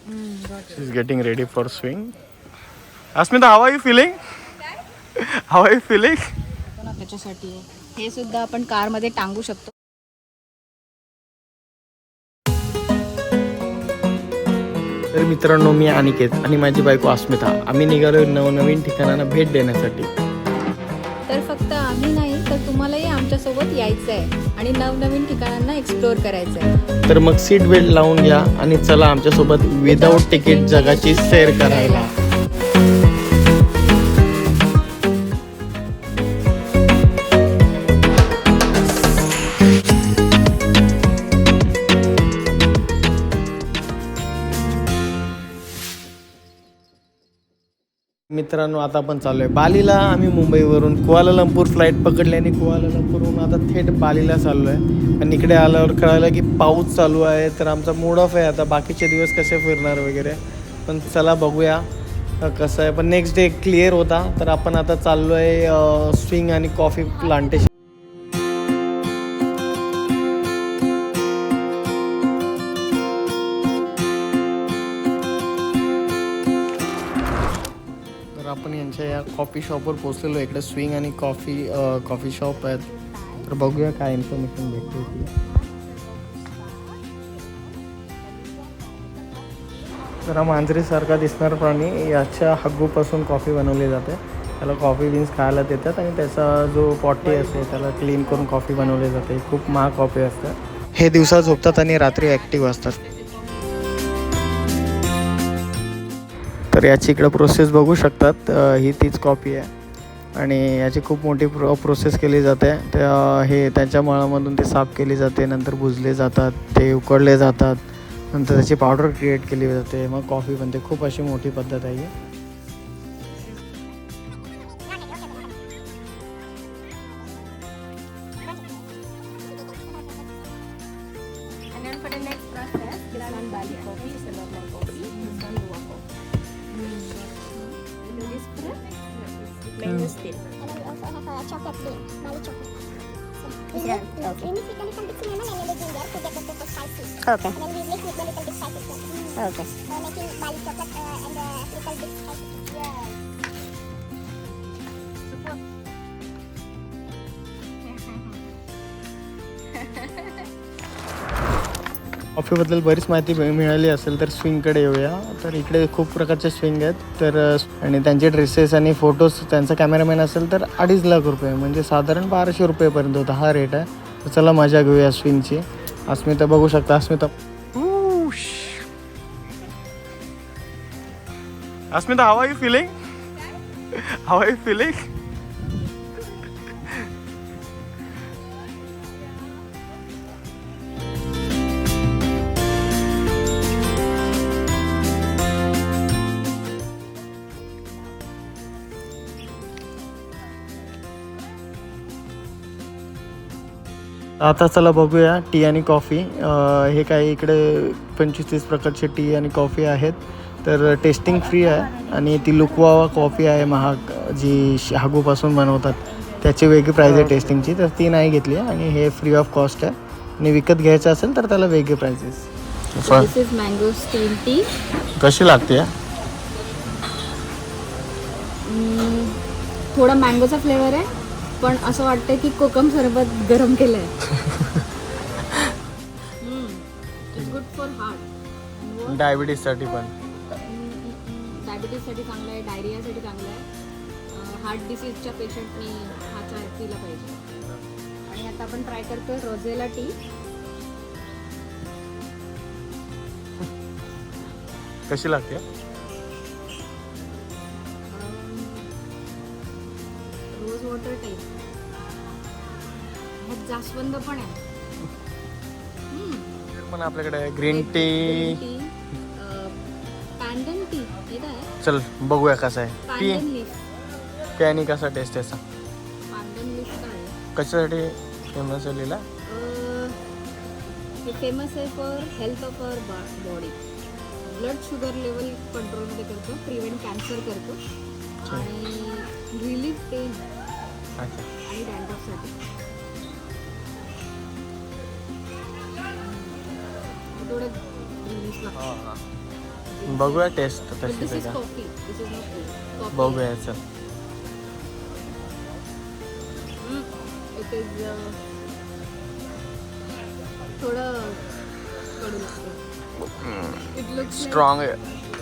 She is getting ready for swing. Asmita, how are you feeling? How are you feeling? त्याच्यासाठी हे सुद्धा आपण कारमध्ये टांगू शकतो. तर मित्रांनो, मी अनिकेत आणि माझी बायको अस्मिता आम्ही निघालो नवनवीन ठिकाणांना भेट देण्यासाठी. तर फक्त आम्ही नाही तर तुम्हालाही आमच्यासोबत यायचं आहे आणि नवनवीन ठिकाणांना एक्सप्लोअर करायचं आहे. तर मग सीट बेल्ट लावून घ्या आणि चला आमच्यासोबत विदाऊट तिकीट जगाची सैर करायला. मित्रांनो, आता आपण चालू आहे बालीला. आम्ही मुंबईवरून कुआलालंपूर फ्लाईट पकडली आणि कुआलालंपूरहून आता थेट बालीला चाललो आहे. आणि इकडे आल्यावर कळालं की पाऊस चालू आहे. तर आमचा मूड ऑफ आहे आता, बाकीचे दिवस कसे फिरणार वगैरे. पण चला बघूया कसं आहे. पण नेक्स्ट डे क्लिअर होता. तर आपण आता चाललो आहे स्विंग आणि कॉफी प्लांटेशन. आपण यांच्या या कॉफी शॉपवर पोहोचलेलो. इकडे स्विंग आणि कॉफी शॉप आहेत. तर बघूया काय इन्फॉर्मेशन भेटते ती. जरा मांजरीसारखा दिसणारा प्राणी, याच्या हग्गूपासून कॉफी बनवली जाते. त्याला कॉफी बीन्स खायला देतात आणि त्याचा जो पॉटी असते त्याला क्लीन करून कॉफी बनवली जाते. खूप महाग कॉफी असते. हे दिवसा झोपतात आणि रात्री ॲक्टिव्ह असतात. तर याची इकडं प्रोसेस बघू शकतात. ही तीच कॉपी आहे आणि याची खूप मोठी प्रोसेस केली जाते. हे त्यांच्या मळामधून ते साफ केली जाते, नंतर भुजले जातात, ते उकडले जातात, नंतर त्याची पावडर क्रिएट केली जाते, मग कॉफी बनते. खूप अशी मोठी पद्धत आहे. Still. And then we also have a chocolate bean, Bali chocolate. So we mix with a little bit cinnamon and a little ginger to get the super spicy. Okay. And then we mix with a little bit spicy. Okay. So making Bali chocolate and a little bit spicy. Yeah. कॉफीबद्दल बरीच माहिती मिळाली असेल तर स्विंगकडे येऊया. तर इकडे खूप प्रकारचे स्विंग आहेत. तर आणि त्यांचे ड्रेसेस आणि फोटोज, त्यांचा कॅमेरामॅन असेल तर 2.5 लाख रुपये, म्हणजे साधारण 1200 रुपयेपर्यंत होता हा रेट आहे. तर चला मजा घेऊया स्विंगची. अस्मिता बघू शकता. Asmita, how are you feeling? How are you feeling? आता चला बघूया टी आणि कॉफी. हे काही इकडे 25-30 प्रकारचे टी आणि कॉफी आहेत. तर टेस्टिंग फ्री आहे आणि ती लुकवावा कॉफी आहे महाग, जी हागूपासून बनवतात, त्याची वेगळी प्राईज आहे टेस्टिंगची. तर ती नाही घेतली आहे आणि हे फ्री ऑफ कॉस्ट आहे. आणि विकत घ्यायचं असेल तर त्याला वेगळे prizes. This is mango steam tea. कशी लागते? थोडा मँगोचा फ्लेवर आहे, पण असं वाटतं की कोकम सरबत गरम केलं आहे. Good for heart. डायबिटीजसाठी पण. डायबिटीजसाठी चांगलं आहे, डायरियासाठी चांगलं आहे. हार्ट डिसीजच्या पेशंटनी हा चहा पिला पाहिजे. आणि आता आपण ट्राय करतो रोझेला टी. कशी लागते? Rose water type. ह्यात जास्वंद पण आहे. पण आपल्याकडे ग्रीन टी, पॅन्डन टी येत आहे. चल बघूया कसा आहे. पॅन्डन लीफ. त्याने कसा टेस्ट आहे? पॅन्डन लीफ काय कशासाठी फेमस आहे लिहिला? हे फेमस आहे for health of our body. Blood sugar level कंट्रोलमध्ये करतो, प्रिव्हेंट कॅन्सर करतो आणि रिलीफ पेन आणि डॅन्ड्रफसाठी. थोडं रिलीफ लागतं. बघूया टेस्ट तशी दिस इज का coffee, this is not T. बघूया चल. इट इज थोडं कडू लागतं. इट लुक्स स्ट्रॉंग आहे.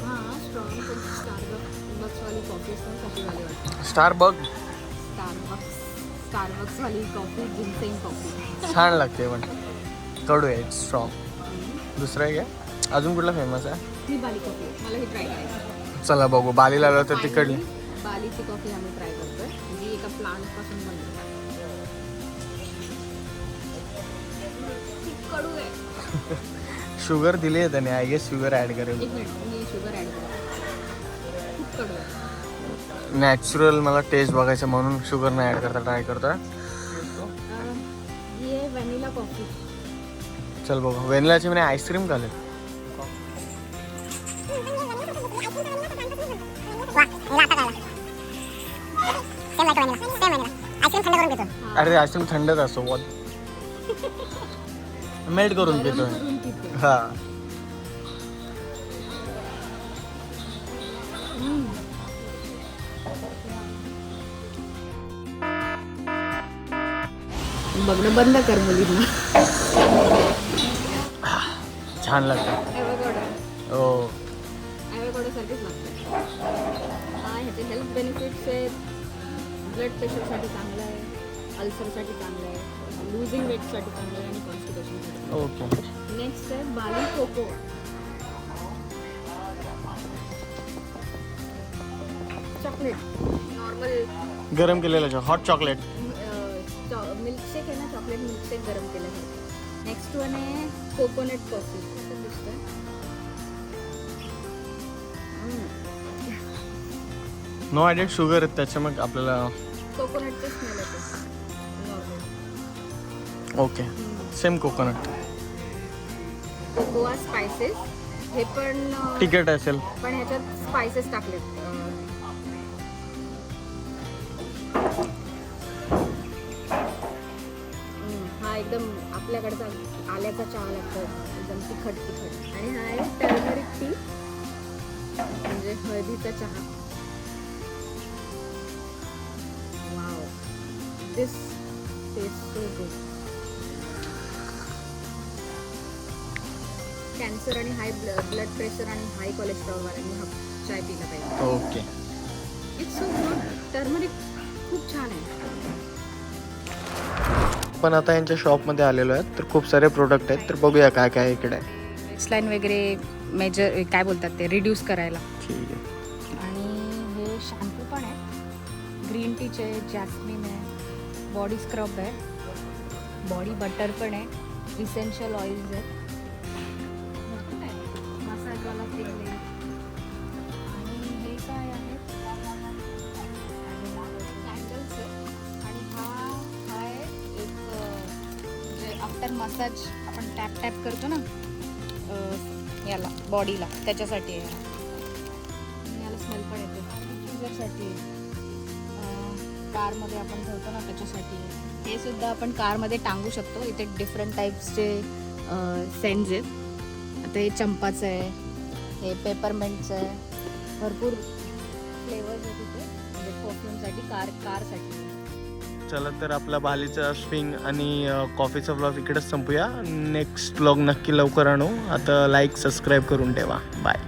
हां स्ट्रॉंग, पण स्टारबक्सवाली कॉफी पण कशी वाली वाटते. स्टारबक स्टारबक्सवाली कॉफी, जिंसेंग कॉफी. छान लागते पण कडू आहे स्ट्रॉंग. दुसरं आहे काय अजून कुठला फेमस आहे? ही बाली कॉफी, मला ही ट्राय करायची. चला बघू. बालीला आलो तर तिकडली Finally, बालीची कॉफी आम्ही ट्राय करतोय. जी एका प्लांट पासून बनते. खूप कडू आहे. शुगर दिली आहे त्याने. आय गेस शुगर ॲड करेल. एक मिनिट, मी शुगर ॲड करते. खूप कडू आहे. नॅचरल मला टेस्ट बघायचं म्हणून शुगर नाही ॲड करता ट्राय करतोय. ही आहे व्हॅनिला कॉफी. चल बघू. व्हॅनिलाची म्हणे आईस्क्रीम घालेल. अरे आईस्क्रीम थंडच असतो. मेल्ट करून पितोय. करून पिते. हा बघणं बंद कर मुलींना. छान लागतं. ॲव्होकाडो हो ॲव्होकाडोसारखीच लागतं. ह्याचे हेल्थ बेनिफिट्स आहेत. ब्लड प्रेशरसाठी चांगलं आहे, अल्सरसाठी चांगलं आहे, लूजिंग वेटसाठी चांगलं आहे आणि कॉन्स्टिपेशनसाठी. ओके. नेक्स्ट आहे बाली कोको. चॉकलेट नॉर्मल गरम केलेलं हॉट चॉकलेट. मिल्कशेक आहे ना, चॉकलेट मिल्कशेक गरम केल्यासारखं. नेक्स्ट वन आहे कोकोनट कॉफी. कसं दिसतं? नो ॲडेड शुगर आहेत त्याच्या मग आपल्याला. कोकोनटचं स्मेल येतो normal. Okay same coconut. Goa spices हे पण तिखट असेल. पण ह्याच्यात स्पायसेस टाकलेत. हा एकदम आपल्याकडचा आल्याचा चहा लागतो, एकदम तिखट तिखट. आणि हा आहे टर्मरिक टी, म्हणजे हळदीचा चहा. वाव, दिस टेस्ट सो गुड. कॅन्सर आणि हाय ब्लड प्रेशर आणि हाय कोलेस्ट्रॉल वाल्यांनी हा चाय पिला पाहिजे. Okay. It's so good. Turmeric खूप छान आहे. पण आता यांच्या शॉपमध्ये आलेलो आहे तर खूप सारे प्रोडक्ट आहेत तर बघूया काय काय इकडे आहे. वेस्टलाईन वगैरे मेजर काय बोलतात ते रिड्यूस करायला. ठीक आहे. आणि हे शॅम्पू पण आहे, ग्रीन टीचे आहे, जॅस्मिन आहे, बॉडी स्क्रब आहे, बॉडी बटर पण आहे, इसेन्शियल ऑइल्स आहे, मसाजवाला तेल आहे. आणि हे काय आहे, कॅन्डल्स आहे. आणि हा आहे एक जे आफ्टर मसाज आपण टॅप टॅप करतो ना याला बॉडीला, त्याच्यासाठी आहे. आणि याला स्मेल पण येते. डिफ्युजरसाठी कारमध्ये आपण ठेवतो ना त्याच्यासाठी. हे सुद्धा आपण कारमध्ये टांगू शकतो. इथे डिफरंट टाईप्सचे सेंट्स आहेत. आता हे चंपाचं आहे, हे पेपरमेंटचं आहे, भरपूर फ्लेवर्स आहेत इथे, म्हणजे परफ्यूमसाठी, कारसाठी. चला तर आपला बालीचा स्विंग आणि कॉफीचा व्लॉग इकडेच संपूया. नेक्स्ट व्लॉग नक्की लवकर आणू. आता लाईक सबस्क्राईब करून ठेवा. बाय.